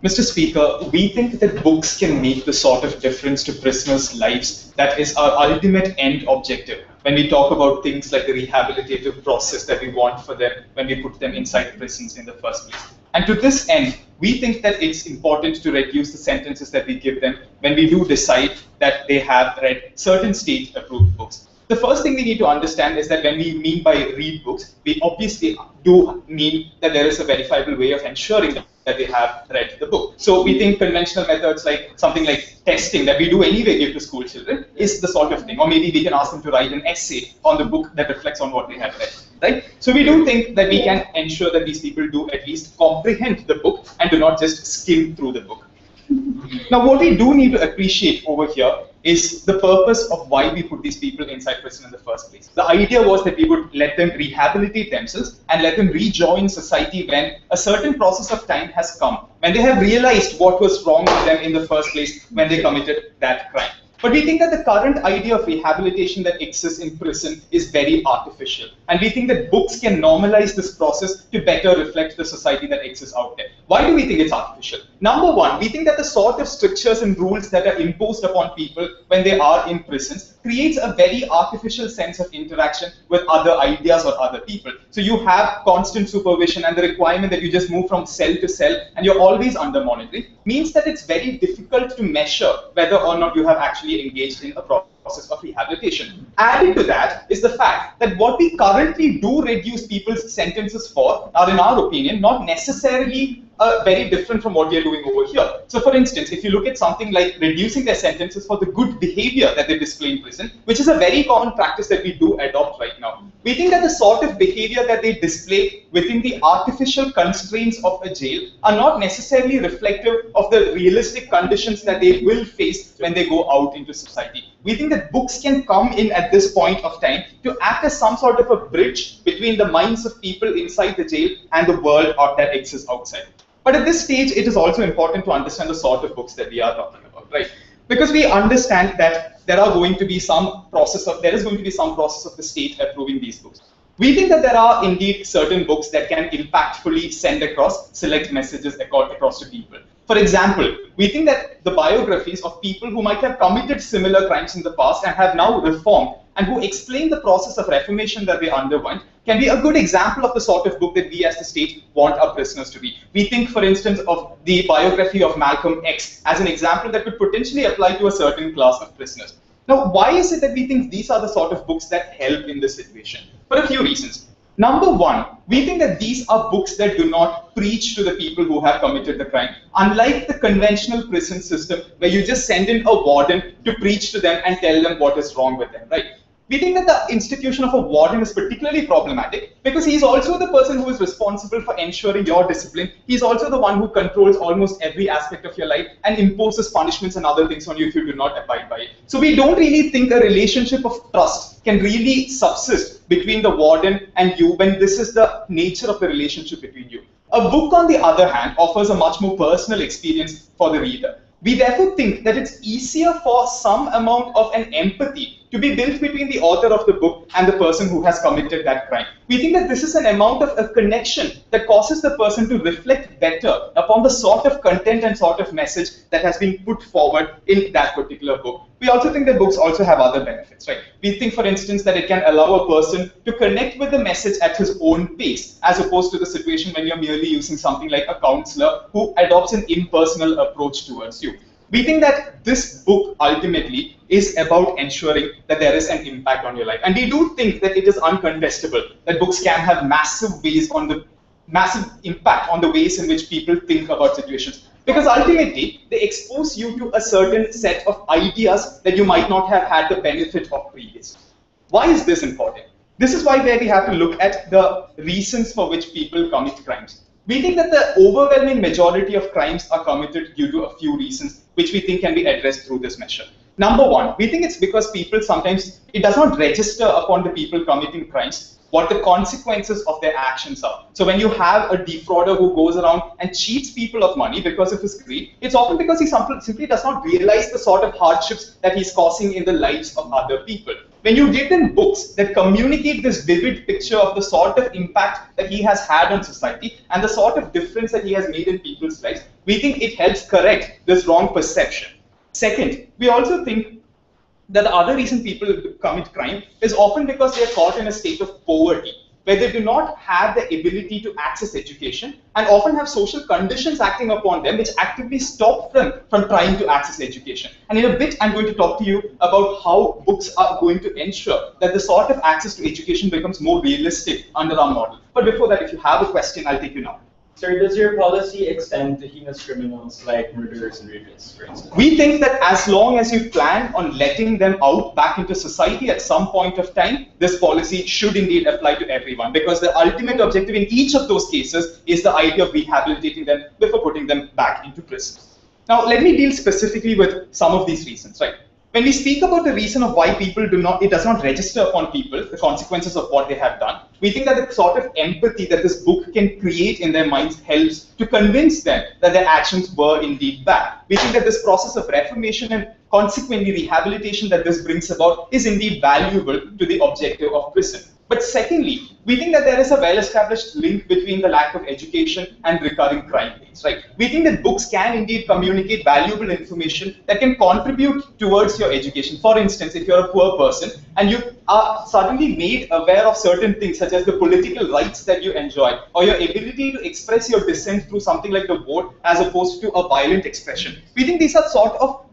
Mr. Speaker, we think that books can make the sort of difference to prisoners' lives that is our ultimate end objective when we talk about things like the rehabilitative process that we want for them when we put them inside prisons in the first place. And to this end, we think that it's important to reduce the sentences that we give them when we do decide that they have read certain state-approved books. The first thing we need to understand is that when we mean by read books, we obviously do mean that there is a verifiable way of ensuring that they have read the book. So we think conventional methods like something like testing that we do anyway give to school children is the sort of thing. Or maybe we can ask them to write an essay on the book that reflects on what they have read. Right? So we do think that we can ensure that these people do at least comprehend the book and do not just skim through the book. Now, what we do need to appreciate over here is the purpose of why we put these people inside prison in the first place. The idea was that we would let them rehabilitate themselves and let them rejoin society when a certain process of time has come, when they have realized what was wrong with them in the first place when they committed that crime. But we think that the current idea of rehabilitation that exists in prison is very artificial. And we think that books can normalize this process to better reflect the society that exists out there. Why do we think it's artificial? Number one, we think that the sort of strictures and rules that are imposed upon people when they are in prisons creates a very artificial sense of interaction with other ideas or other people. So you have constant supervision, and the requirement that you just move from cell to cell and you're always under monitoring means that it's very difficult to measure whether or not you have actually engaged in a process of rehabilitation. Added to that is the fact that what we currently do reduce people's sentences for are, in our opinion, not necessarily very different from what we are doing over here. So for instance, if you look at something like reducing their sentences for the good behavior that they display in prison, which is a very common practice that we do adopt right now, we think that the sort of behavior that they display within the artificial constraints of a jail are not necessarily reflective of the realistic conditions that they will face when they go out into society. We think that books can come in at this point of time to act as some sort of a bridge between the minds of people inside the jail and the world that exists outside. But at this stage, it is also important to understand the sort of books that we are talking about, right? Because we understand that there is going to be some process of the state approving these books. We think that there are indeed certain books that can impactfully send across select messages across to people. For example, we think that the biographies of people who might have committed similar crimes in the past and have now reformed and who explain the process of reformation that they underwent can be a good example of the sort of book that we as the state want our prisoners to be. We think, for instance, of the biography of Malcolm X as an example that could potentially apply to a certain class of prisoners. Now, why is it that we think these are the sort of books that help in this situation? For a few reasons. Number one, we think that these are books that do not preach to the people who have committed the crime. Unlike the conventional prison system where you just send in a warden to preach to them and tell them what is wrong with them, right? We think that the institution of a warden is particularly problematic because he's also the person who is responsible for ensuring your discipline. He's also the one who controls almost every aspect of your life and imposes punishments and other things on you if you do not abide by it. So we don't really think a relationship of trust can really subsist between the warden and you when this is the nature of the relationship between you. A book, on the other hand, offers a much more personal experience for the reader. We therefore think that it's easier for some amount of an empathy to be built between the author of the book and the person who has committed that crime. We think that this is an amount of a connection that causes the person to reflect better upon the sort of content and sort of message that has been put forward in that particular book. We also think that books also have other benefits, right? We think, for instance, that it can allow a person to connect with the message at his own pace, as opposed to the situation when you're merely using something like a counselor who adopts an impersonal approach towards you. We think that this book ultimately is about ensuring that there is an impact on your life. And we do think that it is uncontestable that books can have massive impact on the ways in which people think about situations. Because ultimately, they expose you to a certain set of ideas that you might not have had the benefit of previously. Why is this important? This is where we have to look at the reasons for which people commit crimes. We think that the overwhelming majority of crimes are committed due to a few reasons, which we think can be addressed through this measure. Number one, we think it's because people sometimes, it does not register upon the people committing crimes what the consequences of their actions are. So when you have a defrauder who goes around and cheats people of money because of his greed, it's often because he simply does not realize the sort of hardships that he's causing in the lives of other people. When you give them books that communicate this vivid picture of the sort of impact that he has had on society and the sort of difference that he has made in people's lives, we think it helps correct this wrong perception. Second, we also think that the other reason people commit crime is often because they are caught in a state of poverty, where they do not have the ability to access education and often have social conditions acting upon them which actively stop them from trying to access education. And in a bit, I'm going to talk to you about how books are going to ensure that the sort of access to education becomes more realistic under our model. But before that, if you have a question, I'll take you now. Sir, does your policy extend to heinous criminals like murderers and rapists, for instance? We think that as long as you plan on letting them out back into society at some point of time, this policy should indeed apply to everyone, because the ultimate objective in each of those cases is the idea of rehabilitating them before putting them back into prison. Now, let me deal specifically with some of these reasons, right? When we speak about the reason of why people it does not register upon people, the consequences of what they have done, we think that the sort of empathy that this book can create in their minds helps to convince them that their actions were indeed bad. We think that this process of reformation and consequently rehabilitation that this brings about is indeed valuable to the objective of prison. But secondly, we think that there is a well-established link between the lack of education and recurring crime rates, right? We think that books can indeed communicate valuable information that can contribute towards your education. For instance, if you're a poor person and you are suddenly made aware of certain things such as the political rights that you enjoy or your ability to express your dissent through something like the vote as opposed to a violent expression, we think these are sort of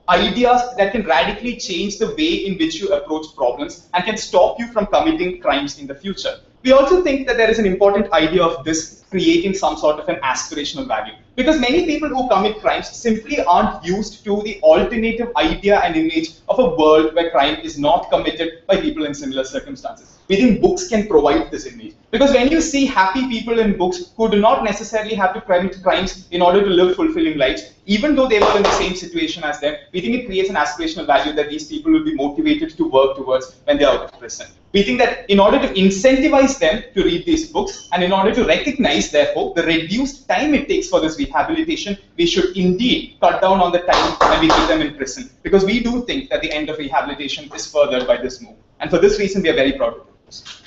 ideas that can radically change the way in which you approach problems and can stop you from committing crimes in the future. We also think that there is an important idea of this creating some sort of an aspirational value, because many people who commit crimes simply aren't used to the alternative idea and image of a world where crime is not committed by people in similar circumstances. We think books can provide this image, because when you see happy people in books who do not necessarily have to commit crimes in order to live fulfilling lives, even though they were in the same situation as them, we think it creates an aspirational value that these people will be motivated to work towards when they are out of prison. We think that in order to incentivize them to read these books and in order to recognize, therefore, the reduced time it takes for this rehabilitation, we should indeed cut down on the time when we keep them in prison, because we do think that the end of rehabilitation is furthered by this move. And for this reason, we are very proud of this.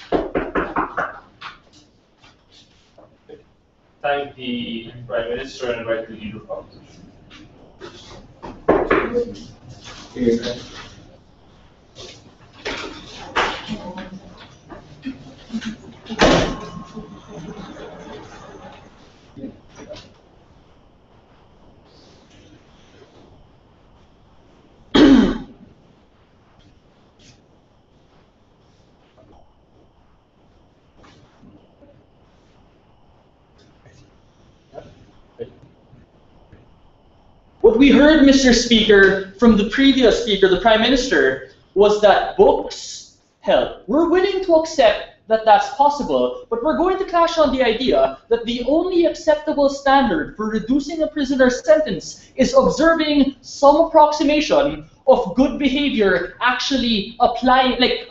Thank the Prime Minister and invite the Leader of Opposition. What we heard, Mr. Speaker, from the previous speaker, the Prime Minister, was that books help. We're willing to accept that that's possible, but we're going to clash on the idea that the only acceptable standard for reducing a prisoner's sentence is observing some approximation of good behavior actually applying, like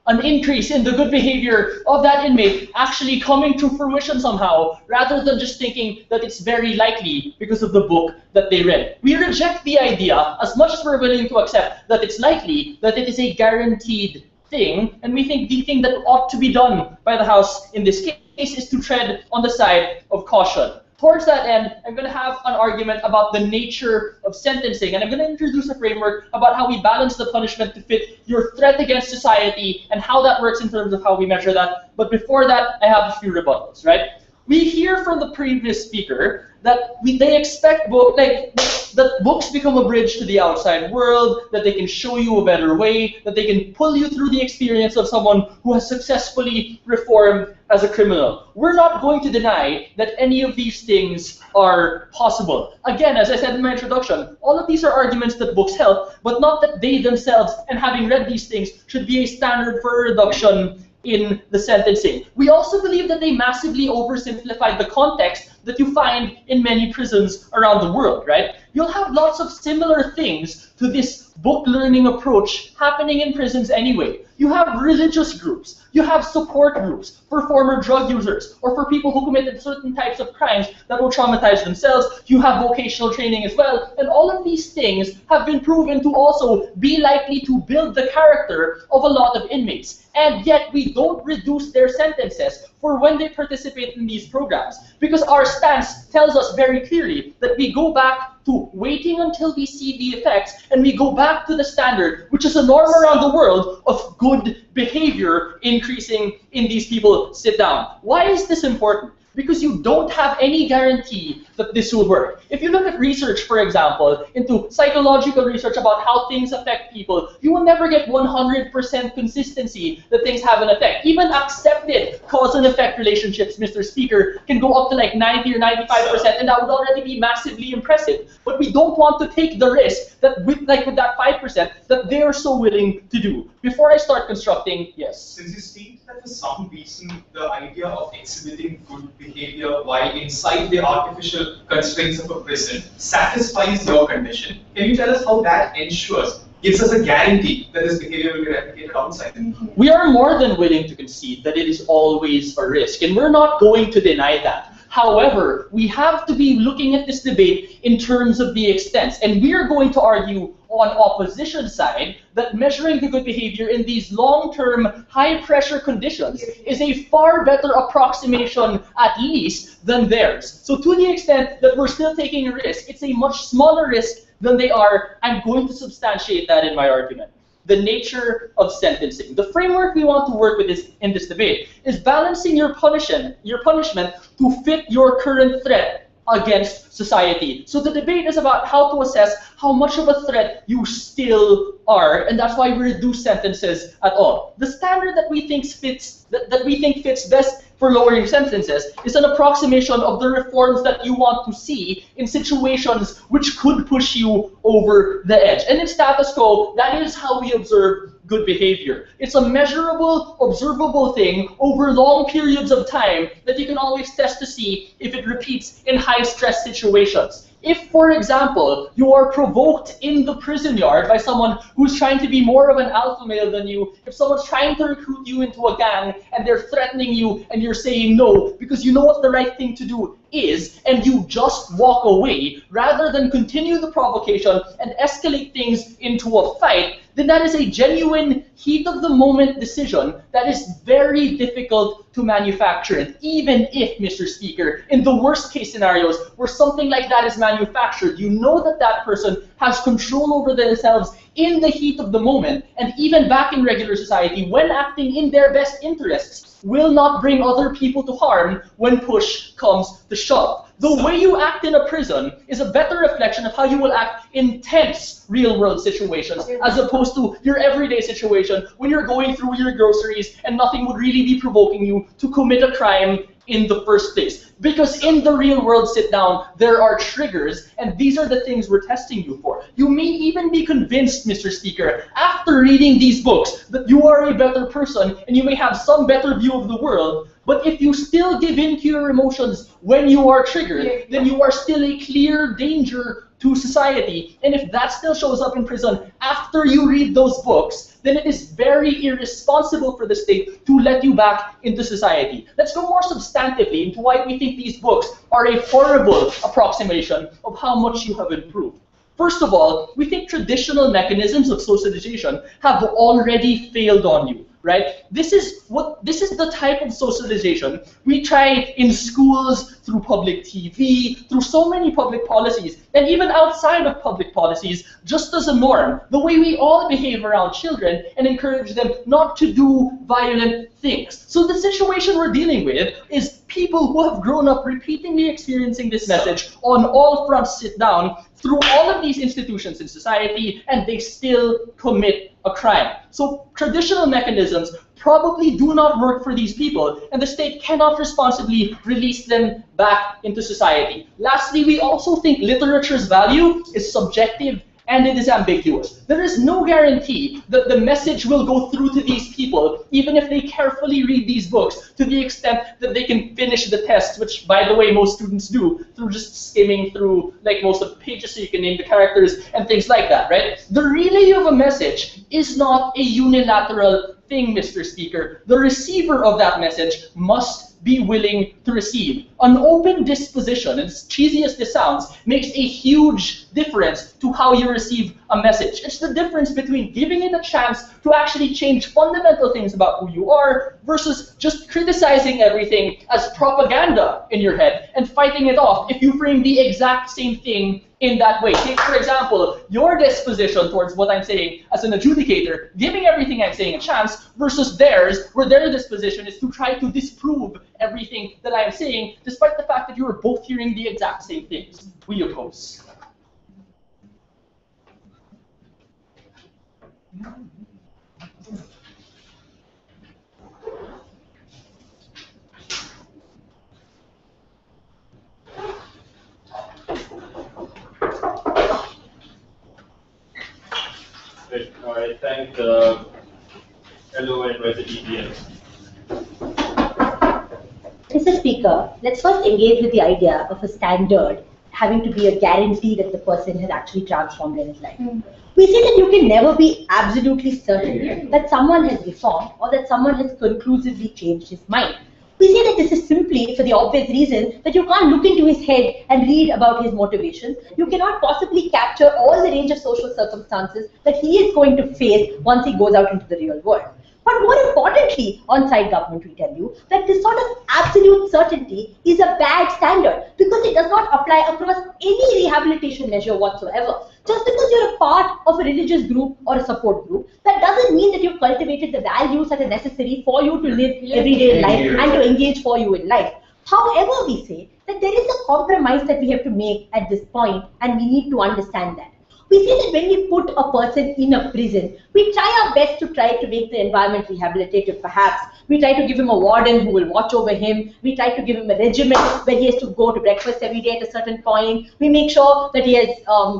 an increase in the good behavior of that inmate actually coming to fruition somehow, rather than just thinking that it's very likely because of the book that they read. We reject the idea, as much as we're willing to accept that it's likely, that it is a guaranteed thing, and we think the thing that ought to be done by the House in this case is to tread on the side of caution. Towards that end, I'm going to have an argument about the nature of sentencing, and I'm going to introduce a framework about how we balance the punishment to fit your threat against society and how that works in terms of how we measure that. But before that, I have a few rebuttals, right? We hear from the previous speaker that they expect that books become a bridge to the outside world, that they can show you a better way, that they can pull you through the experience of someone who has successfully reformed as a criminal. We're not going to deny that any of these things are possible. Again, as I said in my introduction, all of these are arguments that books help, but not that they themselves, and having read these things, should be a standard for a reduction in the sentencing. We also believe that they massively oversimplified the context that you find in many prisons around the world, right? You'll have lots of similar things to this book learning approach happening in prisons anyway. You have religious groups. You have support groups for former drug users or for people who committed certain types of crimes that will traumatize themselves. You have vocational training as well. And all of these things have been proven to also be likely to build the character of a lot of inmates. And yet we don't reduce their sentences for when they participate in these programs, because our stance tells us very clearly that we go back to waiting until we see the effects, and we go back to the standard, which is a norm around the world, of good behavior increasing in these people sit down. Why is this important? Because you don't have any guarantee that this will work. If you look at research, for example, into psychological research about how things affect people, you will never get 100% consistency that things have an effect. Even accepted cause and effect relationships, Mr. Speaker, can go up to like 90 or 95%, and that would already be massively impressive. But we don't want to take the risk that with that 5% that they're so willing to do. Before I start constructing, yes. Since you state that for some reason the idea of exhibiting good behavior while inside the artificial constraints of a prison satisfies your condition, can you tell us how that ensures, gives us a guarantee that this behavior will be replicated outside? We are more than willing to concede that it is always a risk, and we're not going to deny that. However, we have to be looking at this debate in terms of the extents, and we are going to argue on opposition side that measuring the good behavior in these long-term, high-pressure conditions is a far better approximation, at least, than theirs. So to the extent that we're still taking a risk, it's a much smaller risk than they are. I'm going to substantiate that in my argument. The nature of sentencing. The framework we want to work with in this debate is balancing your punishment to fit your current threat against society. So the debate is about how to assess how much of a threat you still are, and that's why we reduce sentences at all. The standard that we think fits best for lowering sentences is an approximation of the reforms that you want to see in situations which could push you over the edge. And in status quo, that is how we observe good behavior. It's a measurable, observable thing over long periods of time that you can always test to see if it repeats in high-stress situations. If, for example, you are provoked in the prison yard by someone who's trying to be more of an alpha male than you, if someone's trying to recruit you into a gang and they're threatening you and you're saying no because you know what the right thing to do is, and you just walk away rather than continue the provocation and escalate things into a fight, then that is a genuine heat-of-the-moment decision that is very difficult to manufacture. And even if, Mr. Speaker, in the worst-case scenarios where something like that is manufactured, you know that that person has control over themselves in the heat of the moment, and even back in regular society, when acting in their best interests, will not bring other people to harm when push comes to shove. The way you act in a prison is a better reflection of how you will act in tense real-world situations, as opposed to your everyday situation when you're going through your groceries and nothing would really be provoking you to commit a crime in the first place. Because in the real world sit down, there are triggers, and these are the things we're testing you for. You may even be convinced, Mr. Speaker, after reading these books, that you are a better person and you may have some better view of the world, but if you still give in to your emotions when you are triggered, then you are still a clear danger to society. And if that still shows up in prison after you read those books, then it is very irresponsible for the state to let you back into society. Let's go more substantively into why we think these books are a horrible approximation of how much you have improved. First of all, we think traditional mechanisms of socialization have already failed on you. Right? This is the type of socialization we try in schools, through public TV, through so many public policies, and even outside of public policies, just as a norm. The way we all behave around children and encourage them not to do violent things. So the situation we're dealing with is people who have grown up repeatedly experiencing this message on all fronts sit down through all of these institutions in society, and they still commit a crime. So traditional mechanisms probably do not work for these people, and the state cannot responsibly release them back into society. Lastly, we also think literature's value is subjective and it is ambiguous. There is no guarantee that the message will go through to these people, even if they carefully read these books to the extent that they can finish the test, which, by the way, most students do, through just skimming through like most of the pages so you can name the characters and things like that, right? The relay of a message is not a unilateral thing, Mr. Speaker. The receiver of that message must be willing to receive. An open disposition, as cheesy as this sounds, makes a huge difference to how you receive a message. It's the difference between giving it a chance to actually change fundamental things about who you are versus just criticizing everything as propaganda in your head and fighting it off if you frame the exact same thing in that way. Take, for example, your disposition towards what I'm saying as an adjudicator, giving everything I'm saying a chance, versus theirs, where their disposition is to try to disprove everything that I'm saying, despite the fact that you are both hearing the exact same things. We oppose. I thank the fellow invited EPS. Mr. Speaker, let's first engage with the idea of a standard having to be a guarantee that the person has actually transformed in his life. We say that you can never be absolutely certain that someone has reformed or that someone has conclusively changed his mind. We say that this is simply for the obvious reason that you can't look into his head and read about his motivations. You cannot possibly capture all the range of social circumstances that he is going to face once he goes out into the real world. But more importantly, on-site government, we tell you that this sort of absolute certainty is a bad standard because it does not apply across any rehabilitation measure whatsoever. Just because you're a part of a religious group or a support group, that doesn't mean that you've cultivated the values that are necessary for you to live everyday life and to engage for you in life. However, we say that there is a compromise that we have to make at this point, and we need to understand that. We say that when we put a person in a prison, we try our best to try to make the environment rehabilitative, perhaps. We try to give him a warden who will watch over him. We try to give him a regimen where he has to go to breakfast every day at a certain point. We make sure that he has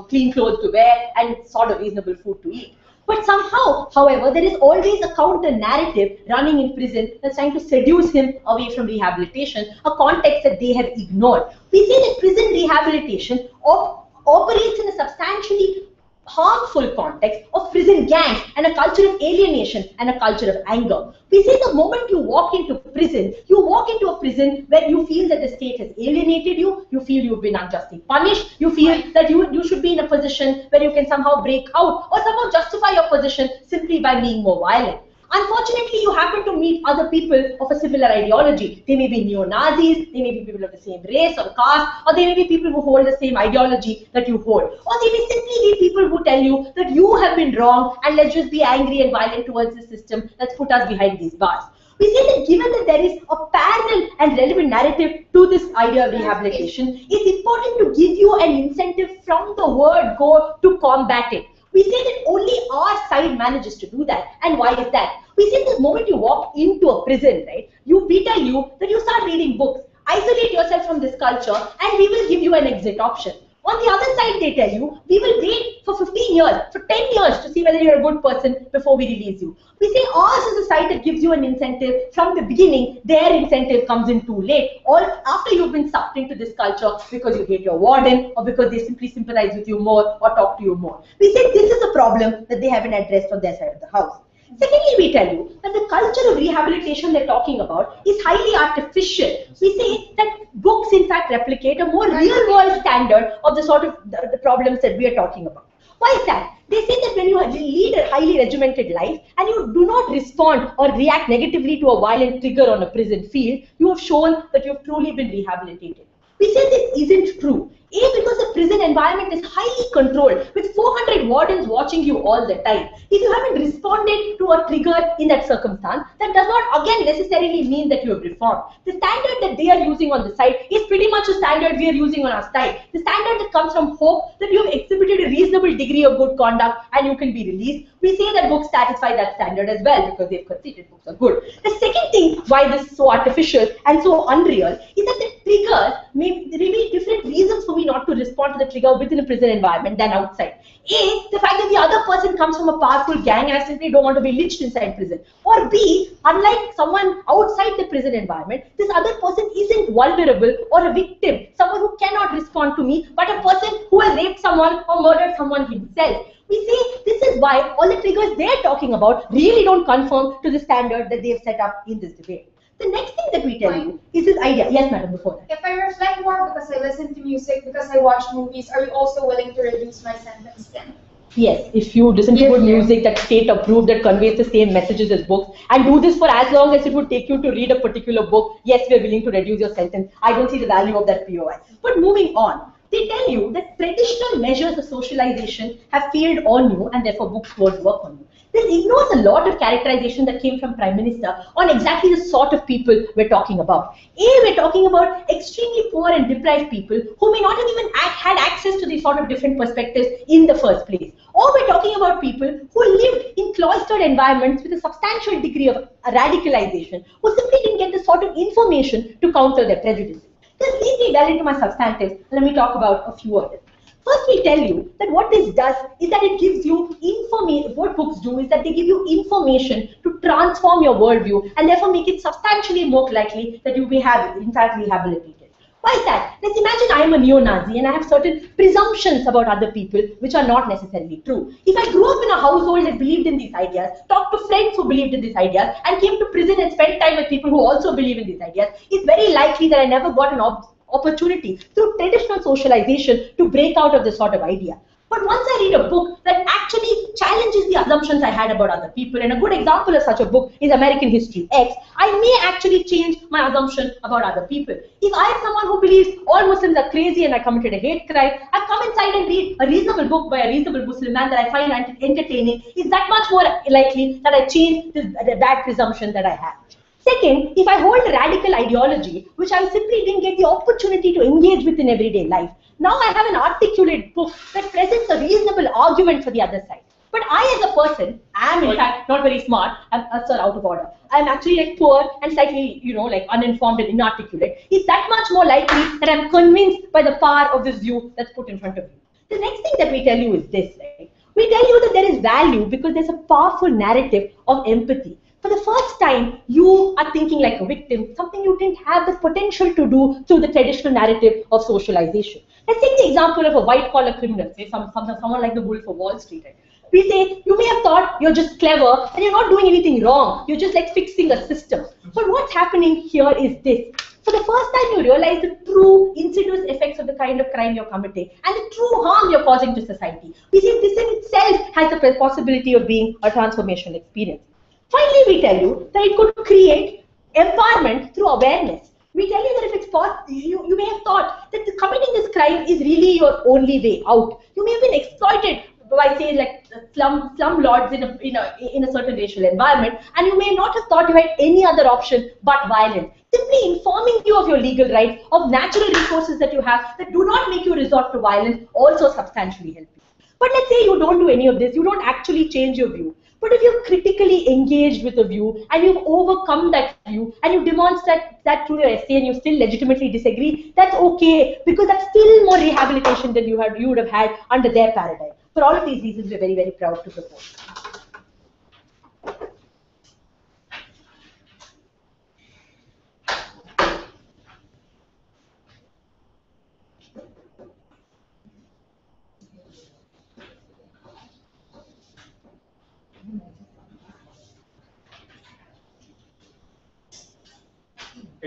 clean clothes to wear and sort of reasonable food to eat. But somehow, however, there is always a counter-narrative running in prison that's trying to seduce him away from rehabilitation, a context that they have ignored. We say that prison rehabilitation operates in a substantially harmful context of prison gangs and a culture of alienation and a culture of anger. We say the moment you walk into prison, you walk into a prison where you feel that the state has alienated you, you feel you've been unjustly punished, you feel that you should be in a position where you can somehow break out or somehow justify your position simply by being more violent. Unfortunately, you happen to meet other people of a similar ideology. They may be neo-Nazis, they may be people of the same race or caste, or they may be people who hold the same ideology that you hold. Or they may simply be people who tell you that you have been wrong and let's just be angry and violent towards the system that's put us behind these bars. We say that given that there is a parallel and relevant narrative to this idea of rehabilitation, it's important to give you an incentive from the word go to combat it. We say that only our side manages to do that. And why is that? We say the moment you walk into a prison, right, we tell you that you start reading books, isolate yourself from this culture, and we will give you an exit option. On the other side, they tell you, we will wait for 15 years, for 10 years to see whether you're a good person before we release you. We say ours is a side that gives you an incentive from the beginning. Their incentive comes in too late, or after you've been sucked into this culture because you hate your warden, or because they simply sympathize with you more or talk to you more. We say this is a problem that they haven't addressed on their side of the house. Secondly, we tell you that the culture of rehabilitation they're talking about is highly artificial. We say that books, in fact, replicate a more real-world standard of the sort of the problems that we are talking about. Why is that? They say that when you lead a highly regimented life and you do not respond or react negatively to a violent trigger on a prison field, you have shown that you have truly been rehabilitated. We say this isn't true. A, because the prison environment is highly controlled with 400 wardens watching you all the time. If you haven't responded to a trigger in that circumstance, that does not again necessarily mean that you have reformed. The standard that they are using on the side is pretty much a standard we are using on our side. The standard that comes from hope that you have exhibited a reasonable degree of good conduct and you can be released. We say that books satisfy that standard as well because they've conceded books are good. The second thing why this is so artificial and so unreal is that the triggers may be different reasons for me not to respond to the trigger within a prison environment than outside. A, the fact that the other person comes from a powerful gang and I simply don't want to be lynched inside prison. Or B, unlike someone outside the prison environment, this other person isn't vulnerable or a victim, someone who cannot respond to me, but a person who has raped someone or murdered someone himself. We see this is why all the triggers they're talking about really don't conform to the standard that they've set up in this debate. The next thing that we tell you is this idea. Yes, madam, before that. If I reflect more because I listen to music, because I watch movies, are you also willing to reduce my sentence then? Yes, if you listen to good music that's state approved, that conveys the same messages as books, and do this for as long as it would take you to read a particular book, yes, we're willing to reduce your sentence. I don't see the value of that POI. But moving on, they tell you that traditional measures of socialization have failed on you and therefore books won't work on you. This ignores a lot of characterization that came from Prime Minister on exactly the sort of people we're talking about. A, we're talking about extremely poor and deprived people who may not have even had access to these sort of different perspectives in the first place. Or we're talking about people who lived in cloistered environments with a substantial degree of radicalization, who simply didn't get the sort of information to counter their prejudices. This leads me well into my substantives. Let me talk about a few of them. First, we tell you that what this does is that it gives you information. What books do is that they give you information to transform your worldview and therefore make it substantially more likely that you may have, in fact, rehabilitated. Why is that? Let's imagine I am a neo-Nazi and I have certain presumptions about other people which are not necessarily true. If I grew up in a household that believed in these ideas, talked to friends who believed in these ideas, and came to prison and spent time with people who also believe in these ideas, it's very likely that I never got an opportunity through traditional socialization to break out of this sort of idea. But once I read a book that actually challenges the assumptions I had about other people, and a good example of such a book is American History X, I may actually change my assumption about other people. If I am someone who believes all Muslims are crazy and I committed a hate crime, I come inside and read a reasonable book by a reasonable Muslim man that I find entertaining, is that much more likely that I change the bad presumption that I have. Second, if I hold a radical ideology, which I simply didn't get the opportunity to engage with in everyday life, now I have an articulate book that presents a reasonable argument for the other side. But I, as a person, am in fact not very smart. I'm out of order. I'm actually like poor and slightly, like uninformed and inarticulate. It's that much more likely that I'm convinced by the power of this view that's put in front of you. The next thing that we tell you is this, right? We tell you that there is value because there's a powerful narrative of empathy. For the first time, you are thinking like a victim, something you didn't have the potential to do through the traditional narrative of socialization. Let's take the example of a white-collar criminal, say someone like the Wolf of Wall Street. Right? We say, you may have thought you're just clever and you're not doing anything wrong. You're just like fixing a system. But what's happening here is this. For the first time, you realize the true insidious effects of the kind of crime you're committing and the true harm you're causing to society. We say this in itself has the possibility of being a transformational experience. Finally, we tell you that it could create empowerment through awareness. We tell you that if it's possible, you may have thought that committing this crime is really your only way out. You may have been exploited by, say, like slum lords in a certain racial environment, and you may not have thought you had any other option but violence. Simply informing you of your legal rights, of natural resources that you have that do not make you resort to violence, also substantially help you. But let's say you don't do any of this, you don't actually change your view. But if you're critically engaged with a view and you've overcome that view and you demonstrate that through your essay and you still legitimately disagree, that's okay because that's still more rehabilitation than you would have had under their paradigm. For all of these reasons, we're very, very proud to propose.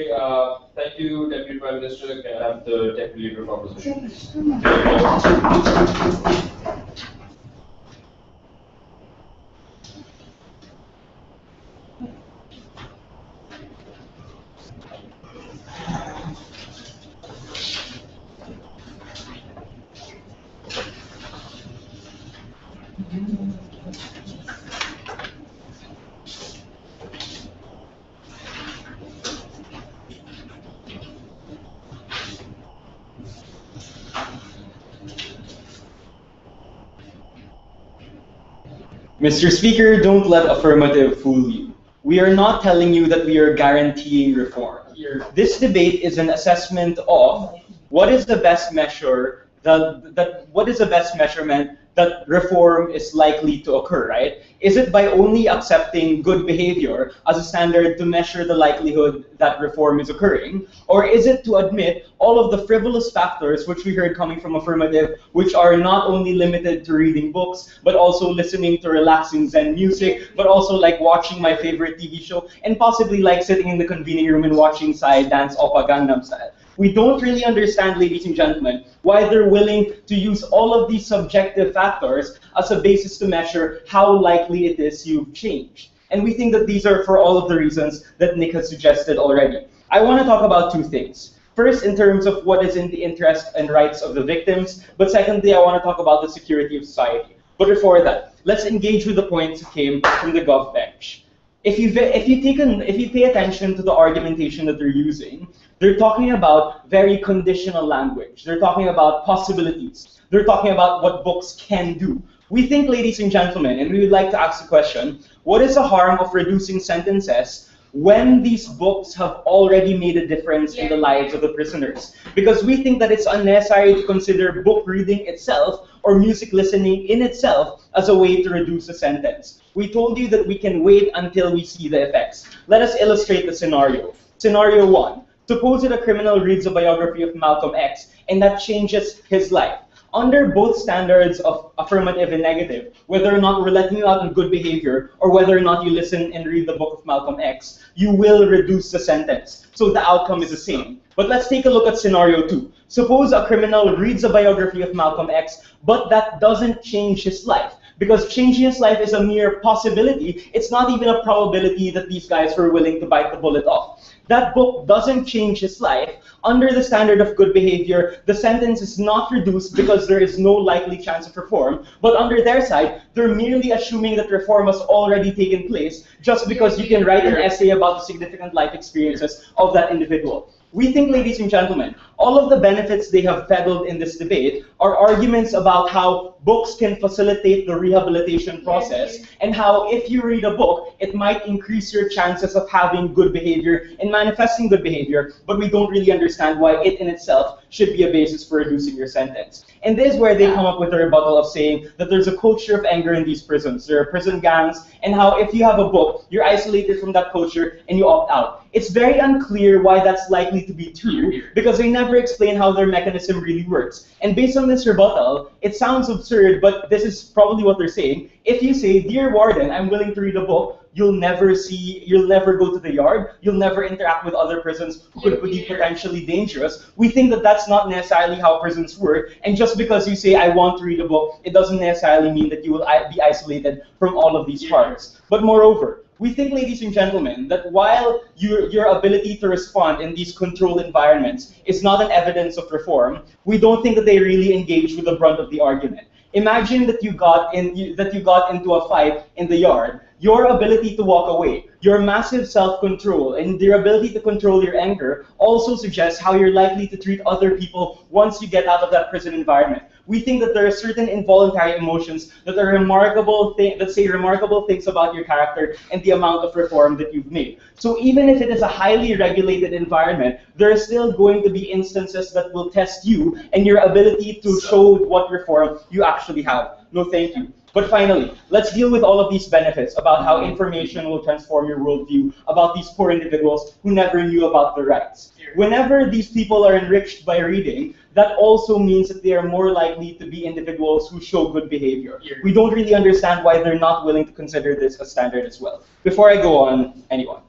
Okay, thank you, Deputy Prime Minister. Can I have the Deputy Leader of Opposition? Mr. Speaker, don't let affirmative fool you. We are not telling you that we are guaranteeing reform. This debate is an assessment of what is the best measure, what is the best measurement that reform is likely to occur, right? Is it by only accepting good behavior as a standard to measure the likelihood that reform is occurring? Or is it to admit all of the frivolous factors which we heard coming from affirmative, which are not only limited to reading books, but also listening to relaxing Zen music, but also like watching my favorite TV show, and possibly like sitting in the convening room and watching Psy dance Oppa Gangnam Style? We don't really understand, ladies and gentlemen, why they're willing to use all of these subjective factors as a basis to measure how likely it is you've changed. And we think that these are for all of the reasons that Nick has suggested already. I want to talk about two things. First, in terms of what is in the interest and rights of the victims, but secondly, I want to talk about the security of society. But before that, let's engage with the points that came from the Gov bench. If you pay attention to the argumentation that they're using, they're talking about very conditional language. They're talking about possibilities. They're talking about what books can do. We think, ladies and gentlemen, and we would like to ask the question, what is the harm of reducing sentences when these books have already made a difference in the lives of the prisoners? Because we think that it's unnecessary to consider book reading itself or music listening in itself as a way to reduce a sentence. We told you that we can wait until we see the effects. Let us illustrate the scenario. Scenario 1. Suppose that a criminal reads a biography of Malcolm X and that changes his life. Under both standards of affirmative and negative, whether or not we're letting you out on good behavior or whether or not you listen and read the book of Malcolm X, you will reduce the sentence. So the outcome is the same. But let's take a look at scenario 2. Suppose a criminal reads a biography of Malcolm X, but that doesn't change his life. Because changing his life is a mere possibility. It's not even a probability that these guys were willing to bite the bullet off. That book doesn't change his life. Under the standard of good behavior, the sentence is not reduced because there is no likely chance of reform. But under their side, they're merely assuming that reform has already taken place just because you can write an essay about the significant life experiences of that individual. We think, ladies and gentlemen, all of the benefits they have peddled in this debate are arguments about how books can facilitate the rehabilitation process and how if you read a book, it might increase your chances of having good behavior and manifesting good behavior, but we don't really understand why it in itself should be a basis for reducing your sentence. And this is where they come up with a rebuttal of saying that there's a culture of anger in these prisons. There are prison gangs, and how if you have a book, you're isolated from that culture and you opt out. It's very unclear why that's likely to be true because they never explain how their mechanism really works. And based on this rebuttal, it sounds absurd, but this is probably what they're saying. If you say, "Dear warden, I'm willing to read a book," you'll never go to the yard, you'll never interact with other prisons who could be potentially dangerous. We think that that's not necessarily how prisons work, and just because you say, "I want to read a book," it doesn't necessarily mean that you will be isolated from all of these parts. But moreover, we think, ladies and gentlemen, that while your ability to respond in these controlled environments is not an evidence of reform, we don't think that they really engage with the brunt of the argument. Imagine that you got into a fight in the yard. Your ability to walk away, your massive self-control, and your ability to control your anger also suggests how you're likely to treat other people once you get out of that prison environment. We think that there are certain involuntary emotions that are that say remarkable things about your character and the amount of reform that you've made. So even if it is a highly regulated environment, there are still going to be instances that will test you and your ability to show what reform you actually have. No, thank you. But finally, let's deal with all of these benefits about how information will transform your worldview, about these poor individuals who never knew about their rights. Whenever these people are enriched by reading, that also means that they are more likely to be individuals who show good behavior. We don't really understand why they're not willing to consider this a standard as well. Before I go on, anyone?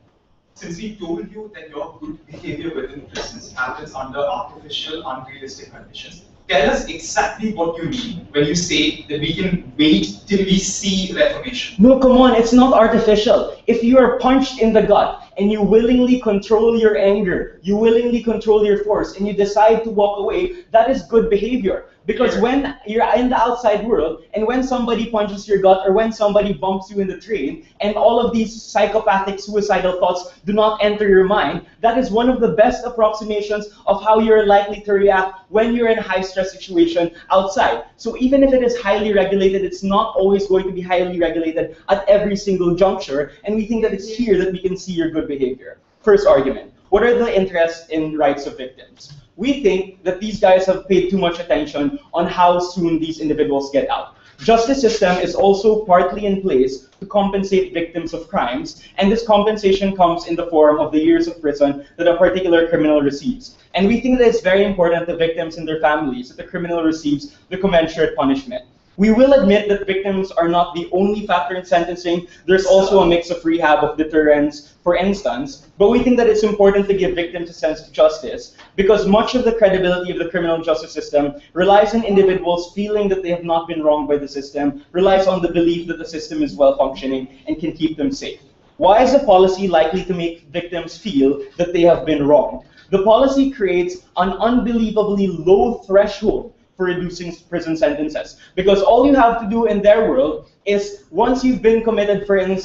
Since we told you that your good behavior within prisons happens under artificial, unrealistic conditions, tell us exactly what you mean when you say that we can wait till we see reformation. No, come on, it's not artificial. If you are punched in the gut and you willingly control your anger, you willingly control your force, and you decide to walk away, that is good behavior. Because when you're in the outside world, and when somebody punches your gut, or when somebody bumps you in the train, and all of these psychopathic suicidal thoughts do not enter your mind, that is one of the best approximations of how you're likely to react when you're in a high-stress situation outside. So even if it is highly regulated, it's not always going to be highly regulated at every single juncture, and we think that it's here that we can see your good behavior. First argument, what are the interests in rights of victims? We think that these guys have paid too much attention on how soon these individuals get out. Justice system is also partly in place to compensate victims of crimes, and this compensation comes in the form of the years of prison that a particular criminal receives. And we think that it's very important that victims and their families, that the criminal receives the commensurate punishment. We will admit that victims are not the only factor in sentencing. There's also a mix of rehab, of deterrence, for instance. But we think that it's important to give victims a sense of justice, because much of the credibility of the criminal justice system relies on individuals feeling that they have not been wronged by the system, relies on the belief that the system is well functioning and can keep them safe. Why is the policy likely to make victims feel that they have been wronged? The policy creates an unbelievably low threshold for reducing prison sentences, because all you have to do in their world is once you've been convicted, for instance,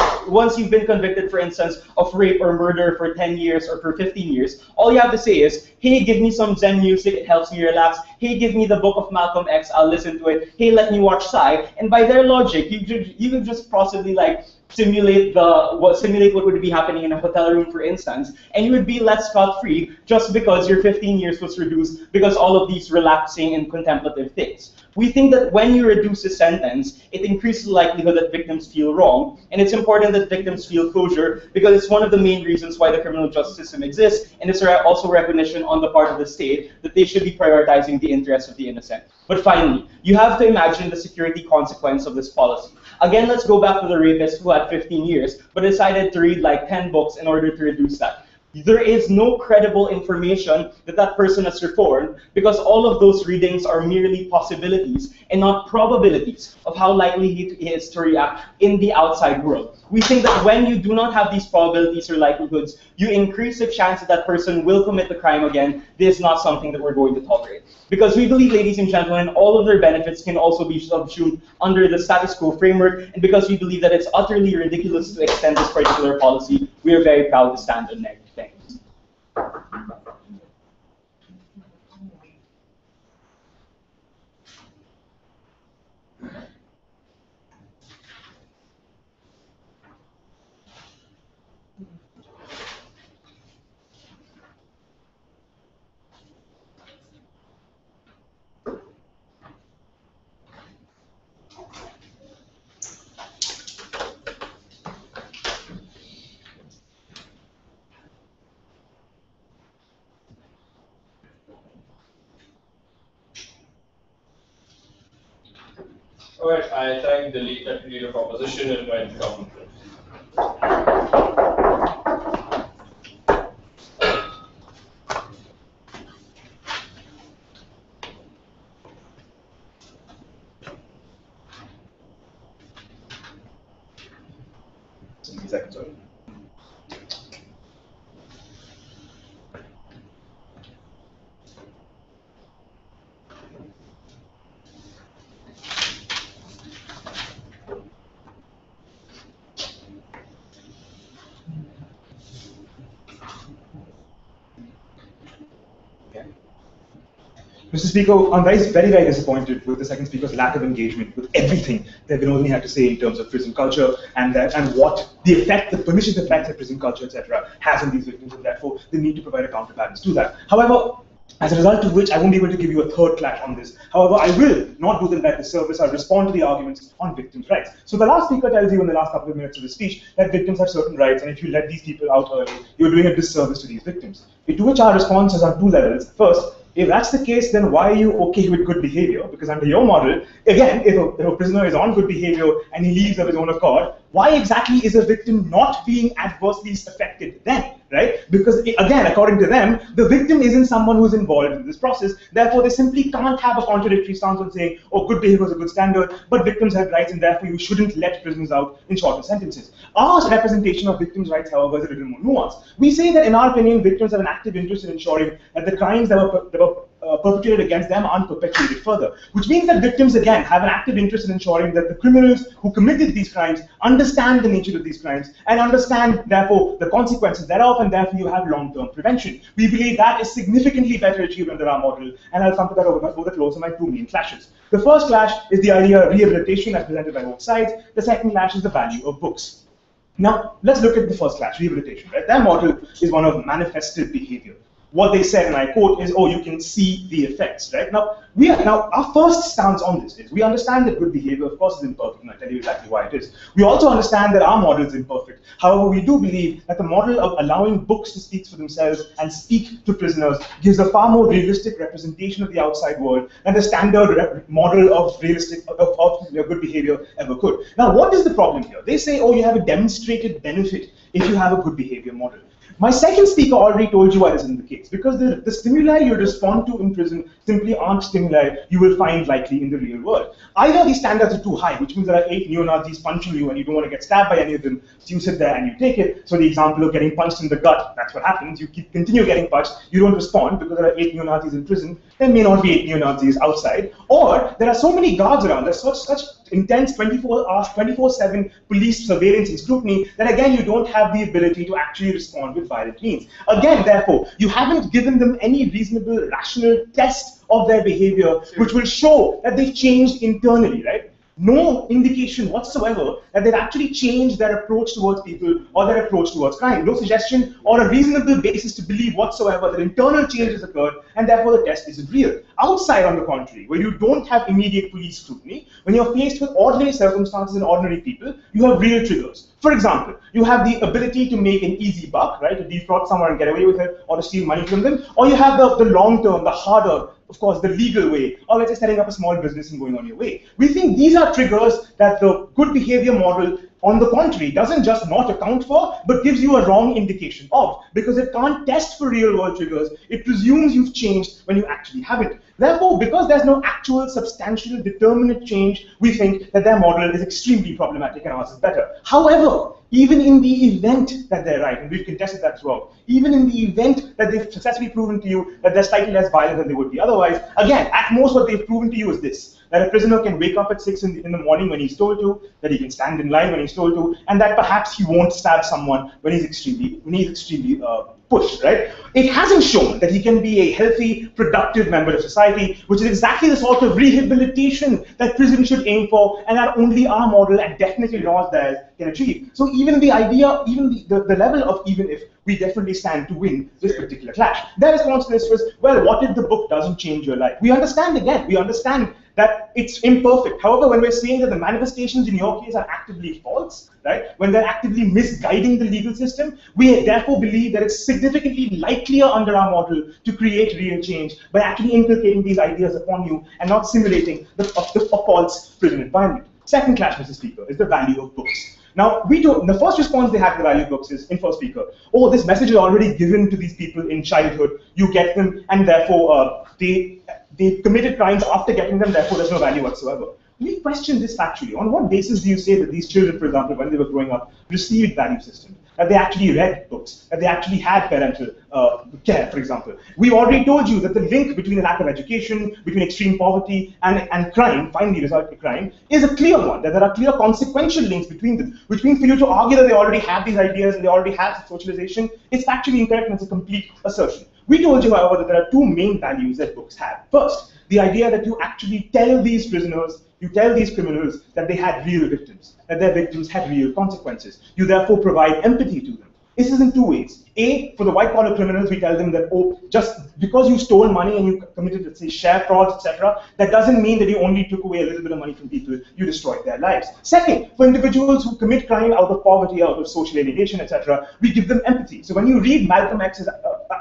of rape or murder for 10 years or for 15 years, all you have to say is, hey, give me some Zen music, it helps me relax. Hey, give me the book of Malcolm X, I'll listen to it. Hey, let me watch Psy. And by their logic, you could just possibly like simulate what would be happening in a hotel room, for instance, and you would be let scot-free just because your 15 years was reduced because all of these relaxing and contemplative things. We think that when you reduce a sentence, it increases the likelihood that victims feel wrong, and it's important that victims feel closure because it's one of the main reasons why the criminal justice system exists, and it's also recognition on the part of the state that they should be prioritizing the interests of the innocent. But finally, you have to imagine the security consequence of this policy. Again, let's go back to the rapist who had 15 years, but decided to read like 10 books in order to reduce that. There is no credible information that that person has reformed because all of those readings are merely possibilities and not probabilities of how likely he is to react in the outside world. We think that when you do not have these probabilities or likelihoods, you increase the chance that that person will commit the crime again. This is not something that we're going to tolerate. Because we believe, ladies and gentlemen, all of their benefits can also be subsumed under the status quo framework, and because we believe that it's utterly ridiculous to extend this particular policy, we are very proud to stand on it. Thanks. Alright, I thank the leader of opposition and invite the government. Mr. Speaker, I'm very, very disappointed with the second speaker's lack of engagement with everything that Vinodini had to say in terms of prison culture and what the effect, the pernicious effects that prison culture, etc., has on these victims, and therefore the need to provide a counterbalance to that. However, as a result of which, I won't be able to give you a third clash on this. However, I will not do them that disservice. I'll respond to the arguments on victims' rights. So the last speaker tells you in the last couple of minutes of his speech that victims have certain rights, and if you let these people out early, you're doing a disservice to these victims. To which our response is on two levels. First, if that's the case, then why are you okay with good behavior? Because under your model, again, if a prisoner is on good behavior and he leaves of his own accord, why exactly is a victim not being adversely affected then, right? Because again, according to them, the victim isn't someone who's involved in this process. Therefore, they simply can't have a contradictory stance on saying, oh, good behavior is a good standard, but victims have rights, and therefore you shouldn't let prisoners out in shorter sentences. Our representation of victims' rights, however, is a little more nuanced. We say that, in our opinion, victims have an active interest in ensuring that the crimes that were perpetrated against them aren't perpetuated further, which means that victims, again, have an active interest in ensuring that the criminals who committed these crimes understand the nature of these crimes and understand, therefore, the consequences thereof, and therefore you have long-term prevention. We believe that is significantly better achieved under our model, and I'll come to that over the close of my two main clashes. The first clash is the idea of rehabilitation as presented by both sides. The second clash is the value of books. Now, let's look at the first clash, rehabilitation. Right? Their model is one of manifested behavior. What they said, and I quote, is, oh, you can see the effects, right? Now, our first stance on this is, we understand that good behavior, of course, is imperfect, and I'll tell you exactly why it is. We also understand that our model is imperfect. However, we do believe that the model of allowing books to speak for themselves and speak to prisoners gives a far more realistic representation of the outside world than the standard model of good behavior ever could. Now, what is the problem here? They say, oh, you have a demonstrated benefit if you have a good behavior model. My second speaker already told you why this isn't the case, because the stimuli you respond to in prison simply aren't stimuli you will find likely in the real world. Either these standards are too high, which means there are 8 neo-Nazis punching you and you don't want to get stabbed by any of them, so you sit there and you take it. So the example of getting punched in the gut, that's what happens. You continue getting punched, you don't respond because there are 8 neo-Nazis in prison. There may not be 8 neo-Nazis outside. Or there are so many guards around, there's such intense 24/7 police surveillance and scrutiny that, again, you don't have the ability to actually respond with violent means. Again, therefore, you haven't given them any reasonable, rational test of their behavior which will show that they've changed internally, right? No indication whatsoever that they've actually changed their approach towards people or their approach towards crime. No suggestion or a reasonable basis to believe whatsoever that internal change has occurred, and therefore the test isn't real. Outside, on the contrary, where you don't have immediate police scrutiny, when you're faced with ordinary circumstances and ordinary people, you have real triggers. For example, you have the ability to make an easy buck, right, to defraud someone and get away with it, or to steal money from them, or you have the long-term, the harder, of course, the legal way, or let's say setting up a small business and going on your way. We think these are triggers that the good behavior model, on the contrary, doesn't just not account for, but gives you a wrong indication of, because it can't test for real-world triggers. It presumes you've changed when you actually haven't. Therefore, because there's no actual, substantial, determinate change, we think that their model is extremely problematic and ours is better. However, even in the event that they're right, and we've contested that throughout, even in the event that they've successfully proven to you that they're slightly less violent than they would be otherwise, again, at most what they've proven to you is this: that a prisoner can wake up at 6 in the morning when he's told to, that he can stand in line when he's told to, and that perhaps he won't stab someone when he's extremely pushed, right? It hasn't shown that he can be a healthy, productive member of society, which is exactly the sort of rehabilitation that prison should aim for, and that only our model, and definitely not theirs, can achieve. So even the idea, even the level of even if, we definitely stand to win this particular clash. Their response to this was, well, what if the book doesn't change your life? We understand that it's imperfect. However, when we're saying that the manifestations in your case are actively false, right, when they're actively misguiding the legal system, we therefore believe that it's significantly likelier under our model to create real change by actually inculcating these ideas upon you and not simulating a false prison environment. Second clash, Mr. Speaker, is the value of books. Now, the first response they had to the value of books is, in first speaker, oh, this message is already given to these people in childhood, you get them, and therefore they committed crimes after getting them, therefore there's no value whatsoever. We question this factually. On what basis do you say that these children, for example, when they were growing up, received value systems? That they actually read books, that they actually had parental care, for example. We've already told you that the link between the lack of education, between extreme poverty and crime, finally result in crime, is a clear one, that there are clear consequential links between them, which means for you to argue that they already have these ideas and they already have socialization, it's factually incorrect and it's a complete assertion. We told you, however, that there are two main values that books have. First, the idea that you actually tell these prisoners, you tell these criminals that they had real victims, that their victims had real consequences. You therefore provide empathy to them. This is in two ways. A, for the white-collar criminals, we tell them that, oh, just because you stole money and you committed, let's say, share frauds, etc., that doesn't mean that you only took away a little bit of money from people, you destroyed their lives. Second, for individuals who commit crime out of poverty, out of social alienation, etc., we give them empathy. So when you read Malcolm X's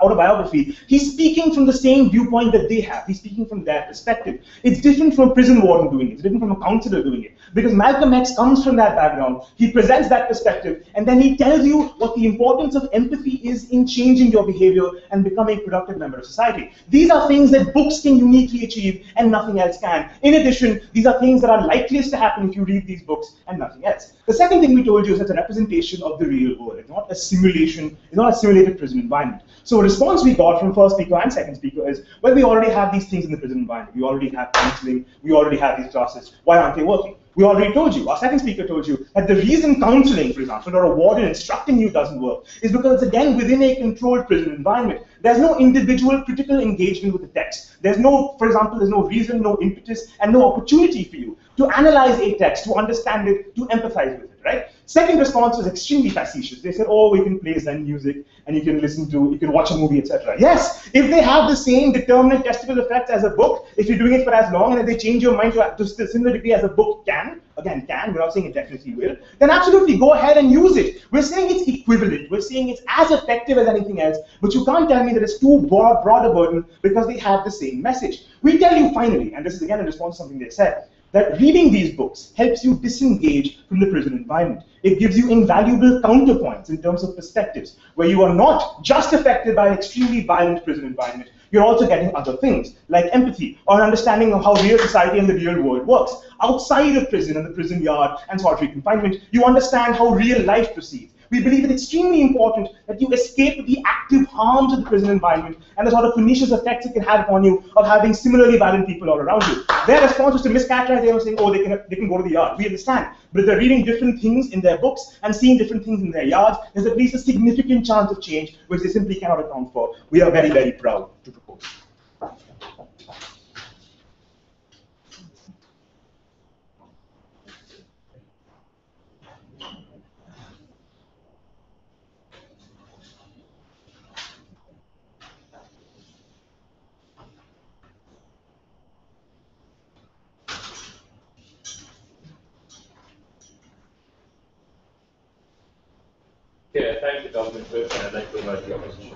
autobiography, he's speaking from the same viewpoint that they have. He's speaking from their perspective. It's different from a prison warden doing it. It's different from a counselor doing it. Because Malcolm X comes from that background. He presents that perspective, and then he tells you what the importance of empathy is in changing your behavior and becoming a productive member of society. These are things that books can uniquely achieve and nothing else can. In addition, these are things that are likeliest to happen if you read these books and nothing else. The second thing we told you is it's a representation of the real world. It's not a simulation, it's not a simulated prison environment. So a response we got from first speaker and second speaker is, well, we already have these things in the prison environment. We already have counseling, we already have these classes. Why aren't they working? We already told you, our second speaker told you, that the reason counseling, for example, or a warden instructing you doesn't work is because it's again within a controlled prison environment. There's no individual critical engagement with the text. There's no, for example, there's no reason, no impetus, and no opportunity for you to analyze a text, to understand it, to empathize with it, right? Second response was extremely facetious. They said, oh, we can play Zen music, and you can watch a movie, etc. Yes, if they have the same determinate testable effects as a book, if you're doing it for as long, and if they change your mind to a similar degree as a book can, again, we're not saying it definitely will, then absolutely go ahead and use it. We're saying it's equivalent. We're saying it's as effective as anything else, but you can't tell me that it's too broad a burden because they have the same message. We tell you finally, and this is again in response to something they said, that reading these books helps you disengage from the prison environment. It gives you invaluable counterpoints in terms of perspectives, where you are not just affected by an extremely violent prison environment, you're also getting other things, like empathy, or an understanding of how real society and the real world works. Outside of prison and the prison yard and solitary confinement, you understand how real life proceeds. We believe it's extremely important that you escape the active harms of the prison environment and the sort of pernicious effects it can have upon you of having similarly violent people all around you. Their response was to mischaracterize. They were saying, oh, they can go to the yard. We understand. But if they're reading different things in their books and seeing different things in their yards, there's at least a significant chance of change, which they simply cannot account for. We are very, very proud to propose. Okay, thank you, Dr. Swift, and I'd like to invite the opposition.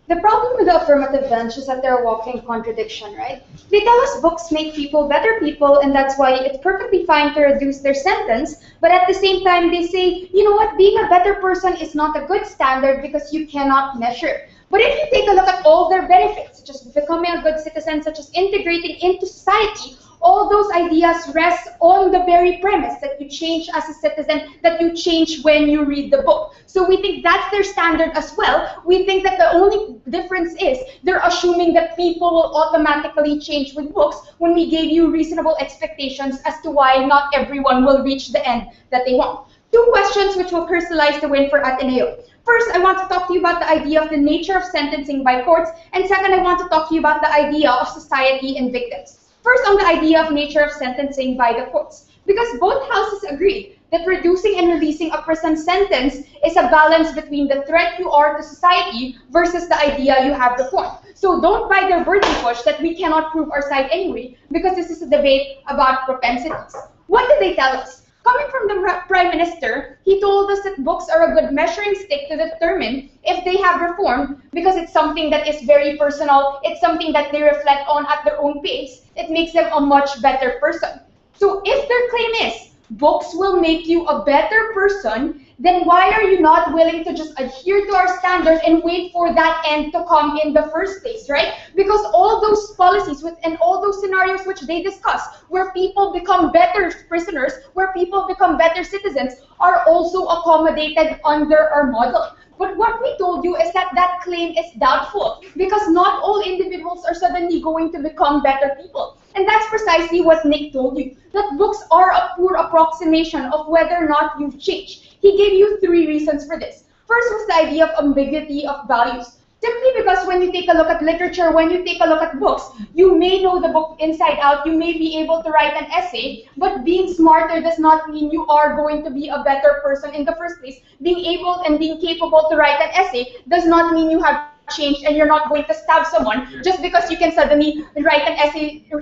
The problem with the affirmative bench is that they're a walking contradiction, right? They tell us books make people better people, and that's why it's perfectly fine to reduce their sentence, but at the same time they say, you know what, being a better person is not a good standard because you cannot measure it. But if you take a look at all their benefits, such as becoming a good citizen, such as integrating into society, all those ideas rest on the very premise that you change as a citizen, that you change when you read the book. So we think that's their standard as well. We think that the only difference is they're assuming that people will automatically change with books when we gave you reasonable expectations as to why not everyone will reach the end that they want. Two questions which will crystallize the win for Ateneo. First, I want to talk to you about the idea of the nature of sentencing by courts, and second, I want to talk to you about the idea of society and victims. First, on the idea of nature of sentencing by the courts, because both houses agreed that reducing and releasing a prison sentence is a balance between the threat you are to society versus the idea you have the point. So don't buy their burden push that we cannot prove our side anyway, because this is a debate about propensities. What did they tell us? Coming from the Prime Minister, he told us that books are a good measuring stick to determine if they have reformed because it's something that is very personal, it's something that they reflect on at their own pace. It makes them a much better person. So if their claim is books will make you a better person, then why are you not willing to just adhere to our standard and wait for that end to come in the first place, right? Because all those policies and all those scenarios which they discuss, where people become better prisoners, where people become better citizens, are also accommodated under our model. But what we told you is that that claim is doubtful because not all individuals are suddenly going to become better people. And that's precisely what Nick told you, that books are a poor approximation of whether or not you've changed. He gave you 3 reasons for this. First was the idea of ambiguity of values. Simply because when you take a look at literature, when you take a look at books, you may know the book inside out, you may be able to write an essay, but being smarter does not mean you are going to be a better person in the first place. Being able and being capable to write an essay does not mean you have changed, and you're not going to stab someone just because you can suddenly write an essay, or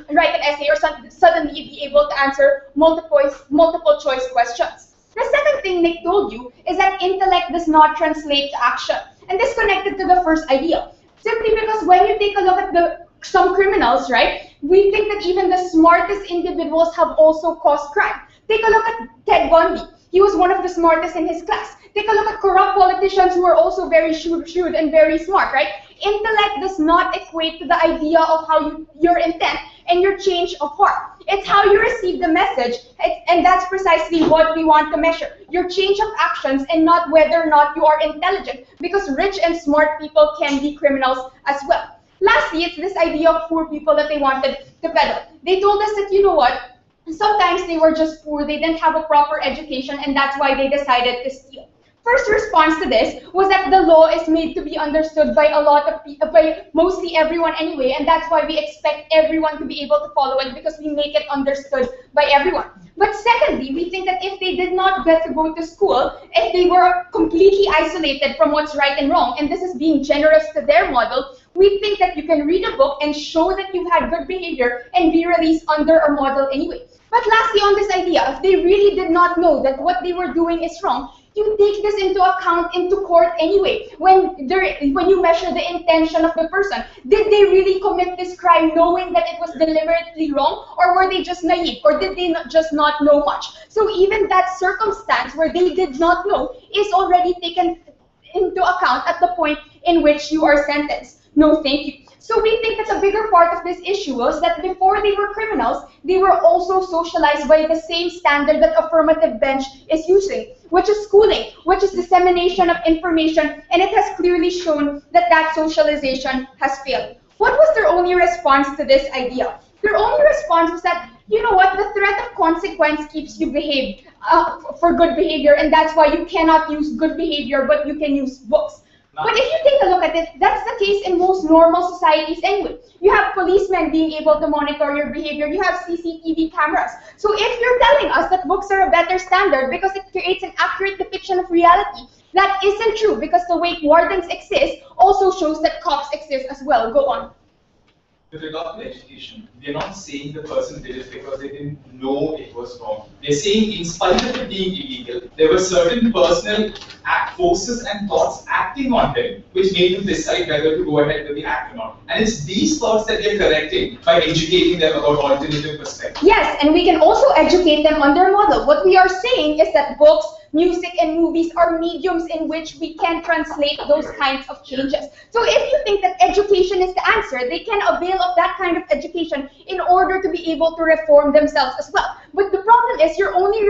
suddenly be able to answer multiple choice questions. The second thing Nick told you is that intellect does not translate to action, and this connected to the first idea. Simply because when you take a look at some criminals, right, we think that even the smartest individuals have also caused crime. Take a look at Ted Bundy. He was one of the smartest in his class. Take a look at corrupt politicians who are also very shrewd and very smart, right? Intellect does not equate to the idea of how your intent and your change of heart. It's how you receive the message, and that's precisely what we want to measure. Your change of actions and not whether or not you are intelligent, because rich and smart people can be criminals as well. Lastly, it's this idea of poor people that they wanted to peddle. They told us that, you know what, sometimes they were just poor, they didn't have a proper education, and that's why they decided to steal. First response to this was that the law is made to be understood by by mostly everyone anyway, and that's why we expect everyone to be able to follow it, because we make it understood by everyone. But secondly, we think that if they did not get to go to school, if they were completely isolated from what's right and wrong, and this is being generous to their model, we think that you can read a book and show that you've had good behavior and be released under a model anyway. But lastly, on this idea, if they really did not know that what they were doing is wrong, you take this into account into court anyway. When you measure the intention of the person, did they really commit this crime knowing that it was deliberately wrong, or were they just naive, or did they just not know much? So even that circumstance where they did not know is already taken into account at the point in which you are sentenced. No, thank you. So we think that the bigger part of this issue was that before they were criminals, they were also socialized by the same standard that affirmative bench is using, which is schooling, which is dissemination of information, and it has clearly shown that that socialization has failed. What was their only response to this idea? Their only response was that, you know what, the threat of consequence keeps you for good behavior, and that's why you cannot use good behavior, but you can use books. But if you take a look at it, that's the case in most normal societies anyway. You have policemen being able to monitor your behavior. You have CCTV cameras. So if you're telling us that books are a better standard because it creates an accurate depiction of reality, that isn't true, because the way wardens exist also shows that cops exist as well. Go on. With regard to education, we are not saying the person did it because they didn't know it was wrong. They're saying in spite of it being illegal, there were certain personal forces and thoughts acting on them which made them decide whether to go ahead with the act or not. And it's these thoughts that we are correcting by educating them about alternative perspectives. Yes, and we can also educate them on their model. What we are saying is that books, music, and movies are mediums in which we can translate those kinds of changes. So if you think that education is the answer, they can avail of that kind of education in order to be able to reform themselves as well. But the problem is you're only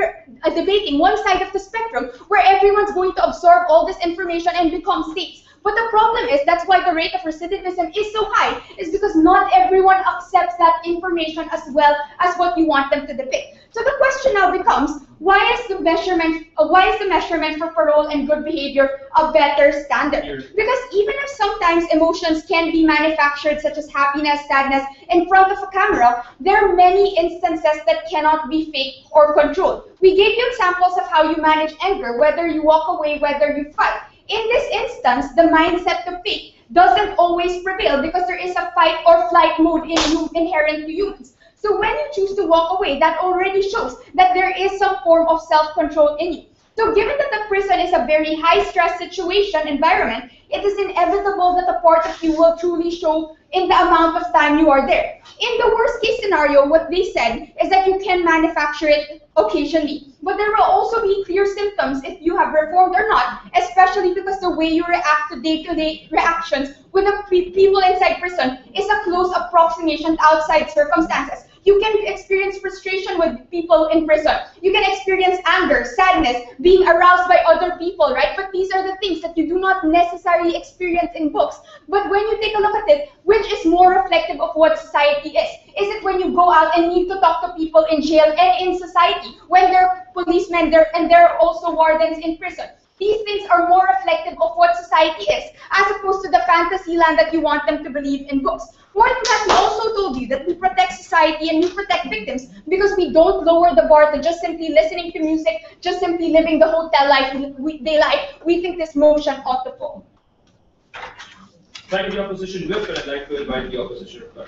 debating one side of the spectrum where everyone's going to absorb all this information and become saints. But the problem is, that's why the rate of recidivism is so high, is because not everyone accepts that information as well as what you want them to depict. So the question now becomes, why is the measurement for parole and good behavior a better standard? Because even if sometimes emotions can be manufactured, such as happiness, sadness, in front of a camera, there are many instances that cannot be faked or controlled. We gave you examples of how you manage anger, whether you walk away, whether you fight. In this instance, the mindset to fake doesn't always prevail because there is a fight or flight mode inherent to humans. So when you choose to walk away, that already shows that there is some form of self-control in you. So given that the prison is a very high-stress situation environment, it is inevitable that a part of you will truly show in the amount of time you are there. In the worst-case scenario, what they said is that you can manufacture it occasionally. But there will also be clear symptoms if you have reformed or not, especially because the way you react to day-to-day reactions with the people inside prison is a close approximation to outside circumstances. You can experience frustration with people in prison. You can experience anger, sadness, being aroused by other people, right? But these are the things that you do not necessarily experience in books. But when you take a look at it, which is more reflective of what society is? Is it when you go out and need to talk to people in jail and in society, when there are policemen there and there are also wardens in prison? These things are more reflective of what society is, as opposed to the fantasy land that you want them to believe in books. More than that, we also told you that we protect society and we protect victims because we don't lower the bar to just simply listening to music, just simply living the hotel life they like. We think this motion ought to fall. Thank you, the opposition whip, and I'd like to invite the opposition reply.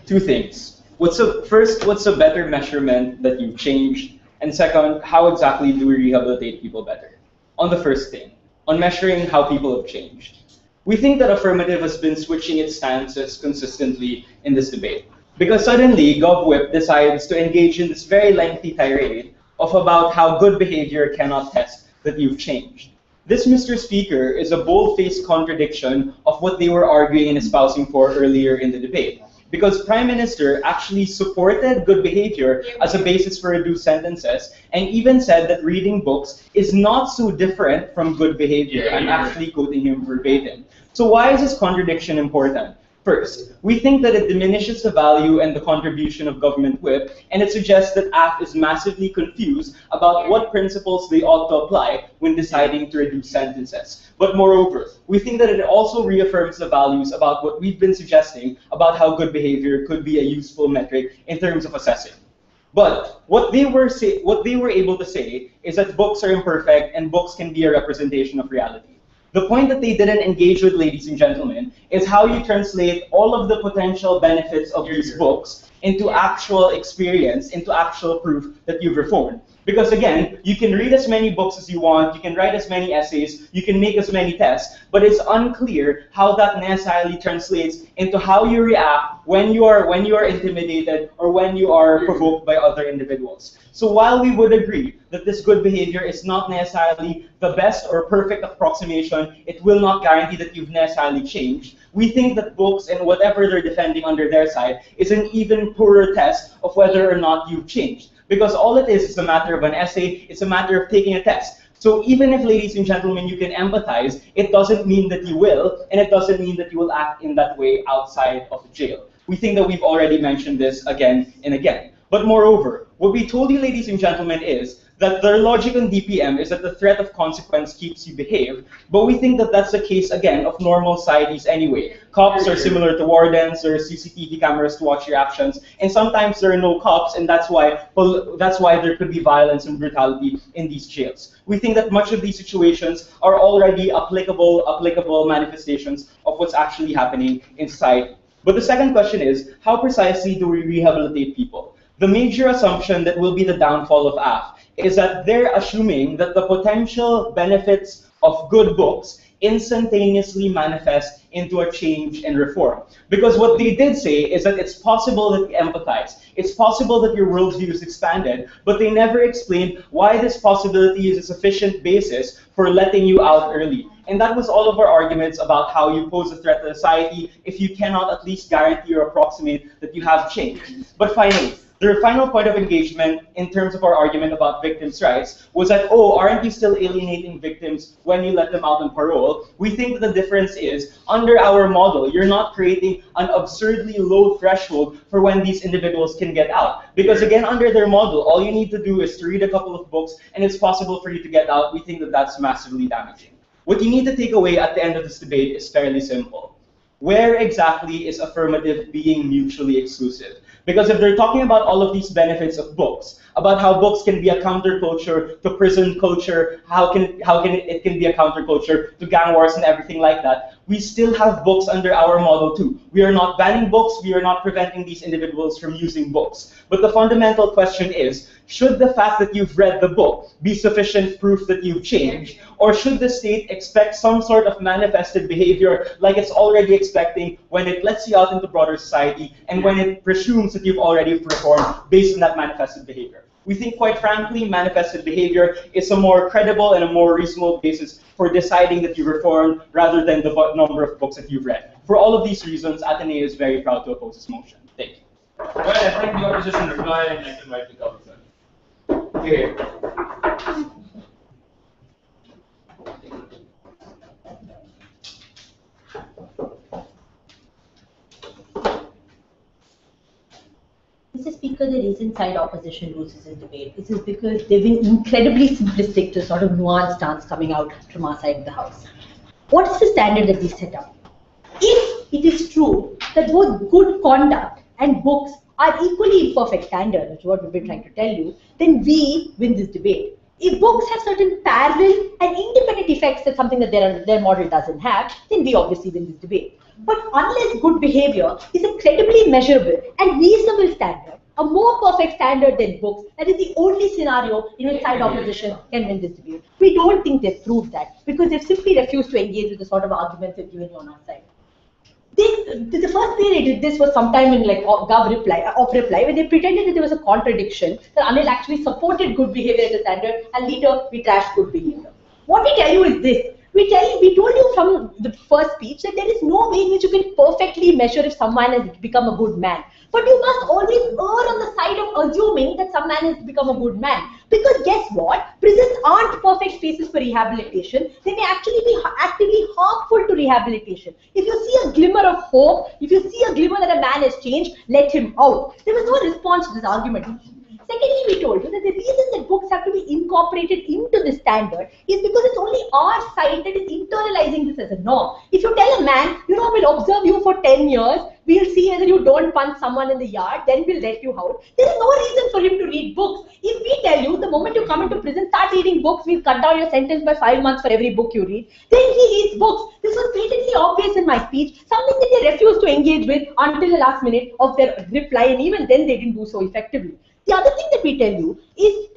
Two things. First, what's a better measurement that you've changed? And second, how exactly do we rehabilitate people better? On the first thing, on measuring how people have changed. We think that affirmative has been switching its stances consistently in this debate. Because suddenly, GovWhip decides to engage in this very lengthy tirade of about how good behavior cannot test that you've changed. This, Mr. Speaker, is a bold-faced contradiction of what they were arguing and espousing for earlier in the debate. Because Prime Minister actually supported good behavior as a basis for reduced sentences, and even said that reading books is not so different from good behavior. I'm actually quoting him verbatim. So why is this contradiction important? First, we think that it diminishes the value and the contribution of government whip, and it suggests that AF is massively confused about what principles they ought to apply when deciding to reduce sentences. But moreover, we think that it also reaffirms the values about what we've been suggesting about how good behavior could be a useful metric in terms of assessing. But what they were able to say is that books are imperfect and books can be a representation of reality. The point that they didn't engage with, ladies and gentlemen, is how you translate all of the potential benefits of these books into actual experience, into actual proof that you've reformed. Because again, you can read as many books as you want, you can write as many essays, you can make as many tests, but it's unclear how that necessarily translates into how you react when you are intimidated or when you are provoked by other individuals. So while we would agree that this good behavior is not necessarily the best or perfect approximation, it will not guarantee that you've necessarily changed, we think that books and whatever they're defending under their side is an even poorer test of whether or not you've changed. Because all it is a matter of an essay, it's a matter of taking a test. So even if, ladies and gentlemen, you can empathize, it doesn't mean that you will, and it doesn't mean that you will act in that way outside of jail. We think that we've already mentioned this again and again. But moreover, what we told you, ladies and gentlemen, is that their logic on DPM is that the threat of consequence keeps you behave, but we think that that's the case, again, of normal societies anyway. Cops are similar to wardens, there are CCTV cameras to watch your actions, and sometimes there are no cops, and that's why there could be violence and brutality in these jails. We think that much of these situations are already applicable manifestations of what's actually happening in society. But the second question is, how precisely do we rehabilitate people? The major assumption that will be the downfall of AF is that they're assuming that the potential benefits of good books instantaneously manifest into a change and reform. Because what they did say is that it's possible that you empathize, it's possible that your worldview is expanded, but they never explained why this possibility is a sufficient basis for letting you out early. And that was all of our arguments about how you pose a threat to society if you cannot at least guarantee or approximate that you have changed. But finally, their final point of engagement in terms of our argument about victims' rights was that, oh, aren't you still alienating victims when you let them out on parole? We think the difference is, under our model, you're not creating an absurdly low threshold for when these individuals can get out. Because again, under their model, all you need to do is to read a couple of books and it's possible for you to get out. We think that that's massively damaging. What you need to take away at the end of this debate is fairly simple. Where exactly is affirmative being mutually exclusive? Because if they're talking about all of these benefits of books, about how books can be a counterculture to prison culture, how it can be a counterculture to gang wars and everything like that, we still have books under our model too. We are not banning books, we are not preventing these individuals from using books. But the fundamental question is, should the fact that you've read the book be sufficient proof that you've changed? Or should the state expect some sort of manifested behavior like it's already expecting when it lets you out into broader society and when it presumes that you've already reformed based on that manifested behavior? We think, quite frankly, manifested behavior is a more credible and a more reasonable basis for deciding that you reformed rather than the number of books that you've read. For all of these reasons, Ateneo is very proud to oppose this motion. Thank you. Well, I think the opposition reply and I can write the cover. Okay. because the recent side opposition loses this debate. This is because they've been incredibly simplistic to sort of nuanced stance coming out from our side of the house. What is the standard that we set up? If it is true that both good conduct and books are equally imperfect standards, which is what we've been trying to tell you, then we win this debate. If books have certain parallel and independent effects, that's something that their model doesn't have, then we obviously win this debate. But unless good behavior is a credibly measurable and reasonable standard, a more perfect standard than books, that is the only scenario in which side opposition can win this debate. We don't think they've proved that because they've simply refused to engage with the sort of arguments they've given you on our side. The first day they did this was sometime in like Gov reply, when they pretended that there was a contradiction, that Anil actually supported good behavior as a standard, and later we trashed good behavior. What we tell you is this. We told you from the first speech that there is no way in which you can perfectly measure if someone has become a good man. But you must always err on the side of assuming that some man has become a good man. Because guess what? Prisons aren't perfect spaces for rehabilitation. They may actually be actively harmful to rehabilitation. If you see a glimmer of hope, if you see a glimmer that a man has changed, let him out. There was no response to this argument. Secondly, we told you that the reason that books have to be incorporated into the standard is because it's only our side that is internalizing this as a norm. If you tell a man, we'll observe you for 10 years, we'll see whether you don't punch someone in the yard, then we'll let you out. There is no reason for him to read books. If we tell you, the moment you come into prison, start reading books, we'll cut down your sentence by 5 months for every book you read, then he reads books. This was blatantly obvious in my speech, something that they refused to engage with until the last minute of their reply, and even then they didn't do so effectively. The other thing that we tell you is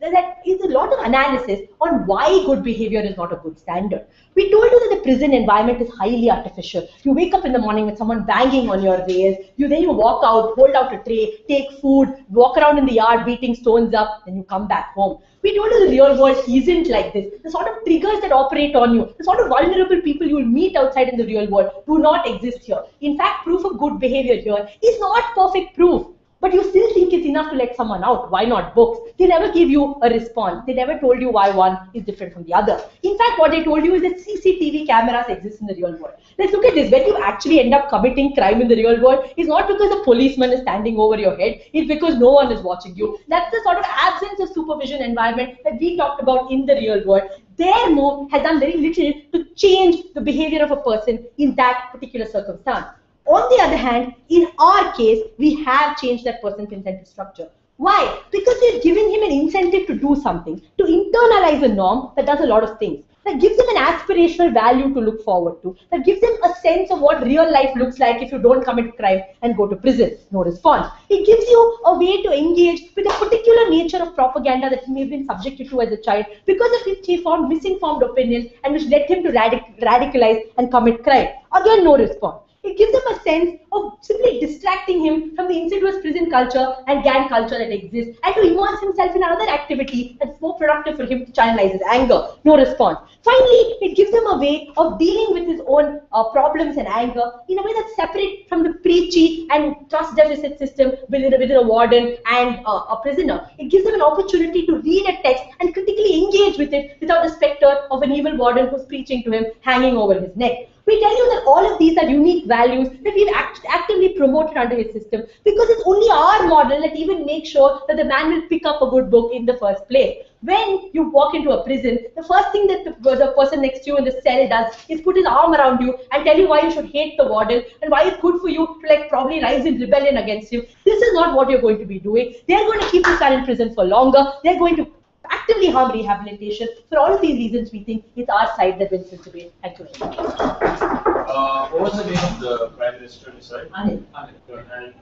that is a lot of analysis on why good behavior is not a good standard. We told you that the prison environment is highly artificial. You wake up in the morning with someone banging on your rails, then you walk out, hold out a tray, take food, walk around in the yard beating stones up, then you come back home. We told you the real world isn't like this. The sort of triggers that operate on you, the sort of vulnerable people you will meet outside in the real world do not exist here. In fact, proof of good behavior here is not perfect proof. But you still think it's enough to let someone out. Why not books? They never give you a response. They never told you why one is different from the other. In fact, what they told you is that CCTV cameras exist in the real world. Let's look at this. When you actually end up committing crime in the real world, it's not because a policeman is standing over your head. It's because no one is watching you. That's the sort of absence of supervision environment that we talked about in the real world. Their move has done very little to change the behavior of a person in that particular circumstance. On the other hand, in our case, we have changed that person's incentive structure. Why? Because we've given him an incentive to do something, to internalize a norm that does a lot of things. That gives him an aspirational value to look forward to. That gives him a sense of what real life looks like if you don't commit crime and go to prison. No response. It gives you a way to engage with a particular nature of propaganda that he may have been subjected to as a child because of which he formed misinformed opinions and which led him to radicalize and commit crime. Again, no response. It gives him a sense of simply distracting him from the insidious prison culture and gang culture that exists and to immerse himself in another activity that's more productive for him to channelize his anger. No response. Finally, it gives him a way of dealing with his own problems and anger in a way that's separate from the preachy and trust deficit system within a warden and a prisoner. It gives him an opportunity to read a text and critically engage with it without the specter of an evil warden who's preaching to him hanging over his neck. We tell you that all of these are unique values that we've actively promoted under his system because it's only our model that even makes sure that the man will pick up a good book in the first place. When you walk into a prison, the first thing that the person next to you in the cell does is put his arm around you and tell you why you should hate the warden and why it's good for you to probably rise in rebellion against him. This is not what you're going to be doing. They're going to keep this man in prison for longer. They're going to actively harm rehabilitation. For all of these reasons, we think it's our side that wins this debate. Thank you very much. What was the name of the Prime Minister this side? Anil. And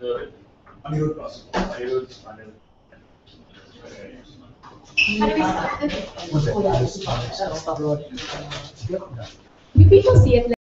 Anirudh Prasad. Anil. You people see it